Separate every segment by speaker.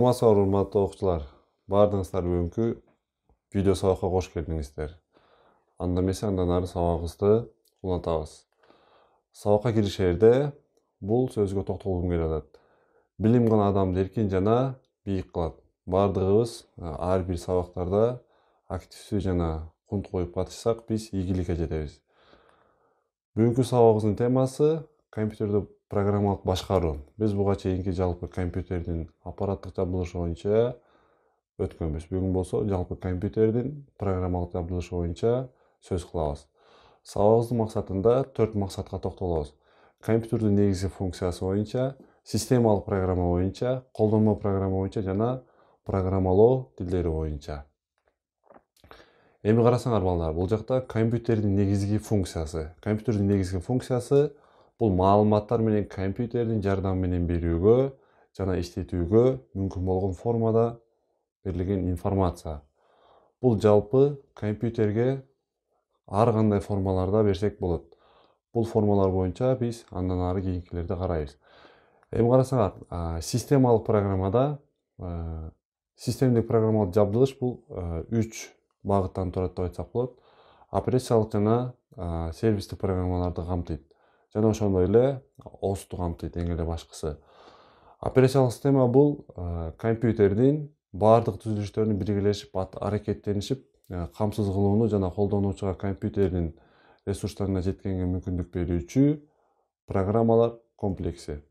Speaker 1: Саламатсызбы урматтуу окуучулар. Баардыгыңыздар бүгүнкү видео сабакка кош келдиңиздер. Анда эмесе андан ары сабагыбызды улантабыз. Сабакка киришерде бул сөзгө токтолгум келип атат. Билим гана адамды эркин жана бийик кылат. Баардыгыбыз ар бир сабактарда активдүү жана кунт коюп катышсак, биз ийгиликке жетебиз. Бүгүнкү сабагыбыздын темасы компьютерди программалык башкаруу. Биз буга чейинки жалпы компьютердин аппараттык жабдылышы боюнча өткөнбүз. Бүгүн болсо жалпы компьютердин программалык жабдылышы боюнча сөз кылабыз. Сабагыбыздын максатында 4 максатка токтолобуз. Компьютердин негизги функциясы боюнча, системалык программа боюнча, колдонмо программа боюнча жана программалоо тилдери боюнча. Эми карасаңар балдар, бул жакта компьютердин негизги функциясы. Компьютердин негизги функциясы бул маалыматтар менен компьютердин жардамы менен берүүгө жана иштетүүгө мүмкүн болгон формада берилген информация. Бул жалпы компьютерге ар кандай формаларда берсек болот. Бул формалар боюнча биз андан ары кийинкилерде карайбыз. Эми карасаңар, системалык программада системдик программалык жабдылыш бул 3 багыттан турат деп айтсак болот. Операциялык жана сервистик программаларды камтыйт. Жана ошондой эле OS'ту камтыйт, эң эле башкысы. Операциялык система бул компьютердин баардык түзүлүштөрүнүн биргелешип, аракеттенишип, камсыз кылууну жана колдонуучуга компьютердин ресурстарына жеткенге мүмкүндүк берүүчү программалар комплекси.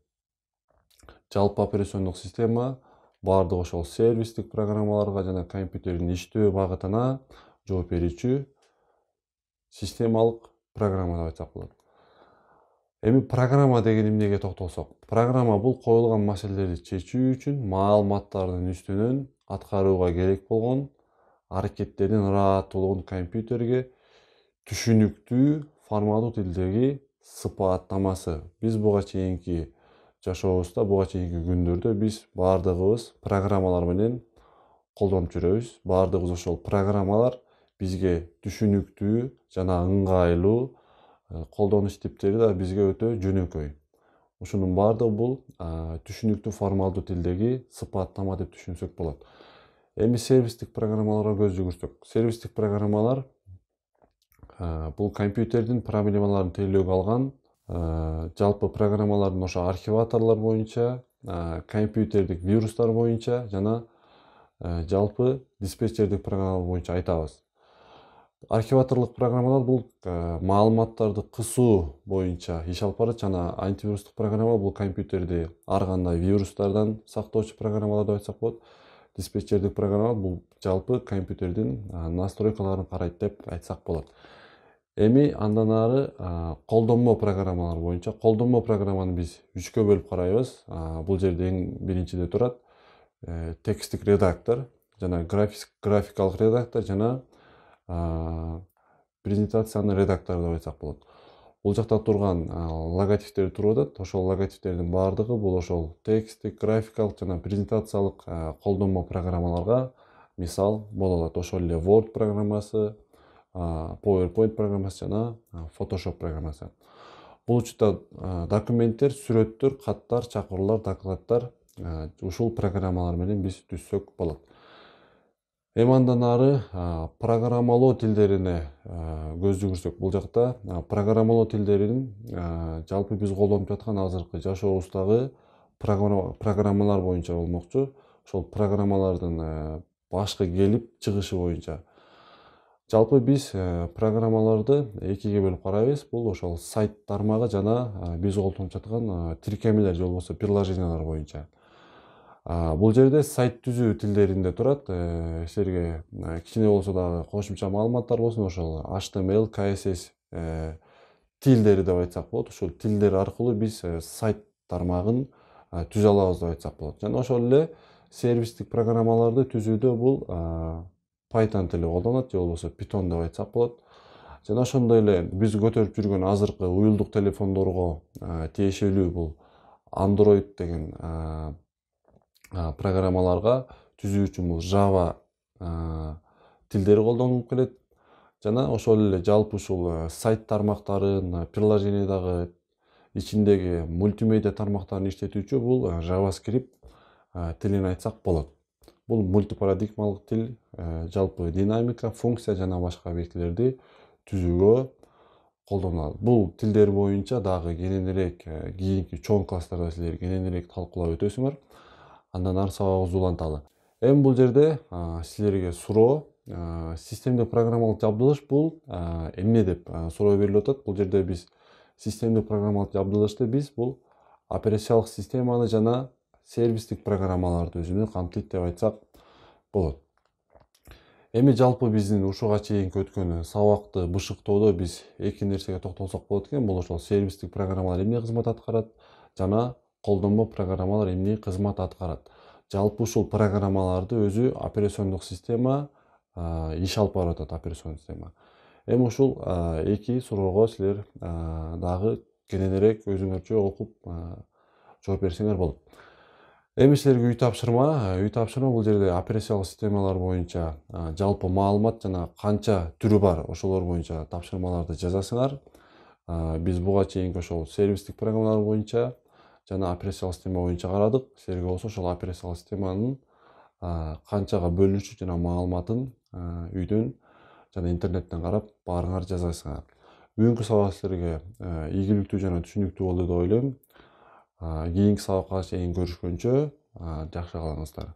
Speaker 1: Жалпы операциондук система баардык ошол сервистик программаларга жана компьютердин иштөө багытына жооп берүүчү системалык программа деп айтсак болот. Эми программа деген эмнеге токтолсок, программа бул коюлган маселелерди чечүү үчүн маалыматтардын үстүнөн аткарууга керек болгон аракеттердин ырааттуулугун компьютерге түшүнүктүү формалдуу тилдеги сыпаттамасы. Биз буга чейинки жашообузда, буга чейинки күндөрдө биз баардыгыбыз программалар менен колдонуп жүрөбүз. Баардыгыбыз ошол программалар бизге түшүнүктүү жана ыңгайлуу, колдонуш типтери да бизге өтө жөнөкөй. Ушунун баардыгы бул түшүнүктүү формалдуу тилдеги сыпаттама деп түшүнсөк болот. Эми сервистик программаларга көз жүгүрсөк, сервистик программалар бул компьютердин проблемаларын тейлөөгө алган жалпы программалардын ошо архиваторлор боюнча, компьютердик вирустар боюнча жана жалпы диспетчердик программалар боюнча айтабыз. Архиваторлук программалар бул маалыматтарды кысуу боюнча иш алып барат жана антивирустук программа бул компьютерди ар кандай вирустардан сактоочу программалар деп айтсак болот. Диспетчердик программа бул жалпы компьютердин настройкаларын карайт деп айтсак болот. Эми андан ары колдонмо программалар боюнча, колдонмо программаны биз 3кө бөлүп карайбыз. Бул жерде эң биринчиде турат текстик редактор жана графикалык редактор жана презентациянын редактору деп айтсак болот. Бул жакта турган логотиптер туруп атат. Ошол логотиптердин баардыгы бул ошол текстик, графикалык жана презентациялык колдонмо программаларга мисал боло алат. Ошол эле Word программасы, PowerPoint программасы жана Photoshop программасы. Бул учурда документтер, сүрөттөр, каттар, чакыруулар, докладдар ушул программалар менен биз түзсөк болот. Эми андан ары программалоо тилдерине көз жүгүрсөк, бул жакта программалоо тилдерин жалпы биз колдонуп жаткан азыркы жашообуздагы программалар боюнча болмокчу. Ошол программалардын башкы келип чыгышы боюнча. Жалпы биз программаларды экиге бөлүп карайбыз. Бул ошол сайт тармагы жана биз колдонуп жаткан тиркемелер же болбосо приложениялар боюнча. Бул жерде сайт түзүү тилдеринде турат. Силерге кичине болсо дагы кошумча маалыматтар болсун, ошол HTML, CSS тилдери деп айтсак болот. Ошол тилдер аркылуу биз сайт тармагын түзө алабыз деп айтсак болот. Жана ошол эле сервистик программаларды түзүүдө бул Python тили колдонулат, же болбосо Python деп айтсак болот. Жана ошондой эле биз көтөрүп жүргөн азыркы уюлдук телефондорго тиешелүү бул Android деген программаларга түзүү үчүн бул Java тилдери колдонулуп келет. Жана ошол эле жалпы ушул сайт тармактарын, приложениядагы ичиндеги мультимедиа тармактарын иштетүүчү бул JavaScript тилин айтсак болот. Бул мультипарадигмалык тил жалпы динамика, функция жана башка объектилерди түзүүгө колдонулат. Бул тилдер боюнча дагы кененирээк кийинки чоң класстарда силер кененирээк талкуулап өтөсүңөр. Андан ары сабагыбызды уланталы. Эми бул жерде силерге суроо, системдик программалык жабдылыш бул эмне деп суроо берилип атат. Бул жерде биз системдик программалык жабдылышты биз бул операциялык системаны жана сервистик программаларды өзүнө камтыйт деп айтсак болот. Эми жалпы биздин ушуга чейинки өткөн сабакты бышыктоодо биз эки нерсеге токтолсок болот экен. Бул ошол сервистик программалар эмне кызмат аткарат жана колдонмо программалар эмне кызмат аткарат. Жалпы ушул программаларды өзү операциондук система иш алып барып атат, операциондук система. Эми ушул эки суроого силер дагы кененирээк өзүңөрчө окуп жооп берсеңер болот. Эми силерге үй тапшырма бул жерде операциялык системалар боюнча жалпы маалымат жана канча түрү бар ошолор боюнча тапшырмаларды жазасыңар. Биз буга чейинки ошол сервистик программалар боюнча жана операциялык система боюнча карадык. Силерге болсо ошол операциялык системанын канчага бөлүнүшү жана маалыматын үйдөн жана интернеттен карап баарыңар жазасыңар. Бүгүнкү сабак силерге ийгиликтүү жана түшүнүктүү болду деп ойлойм. Кийинки сабакка чейин көрүшкөнчө жакшы калыңыздар.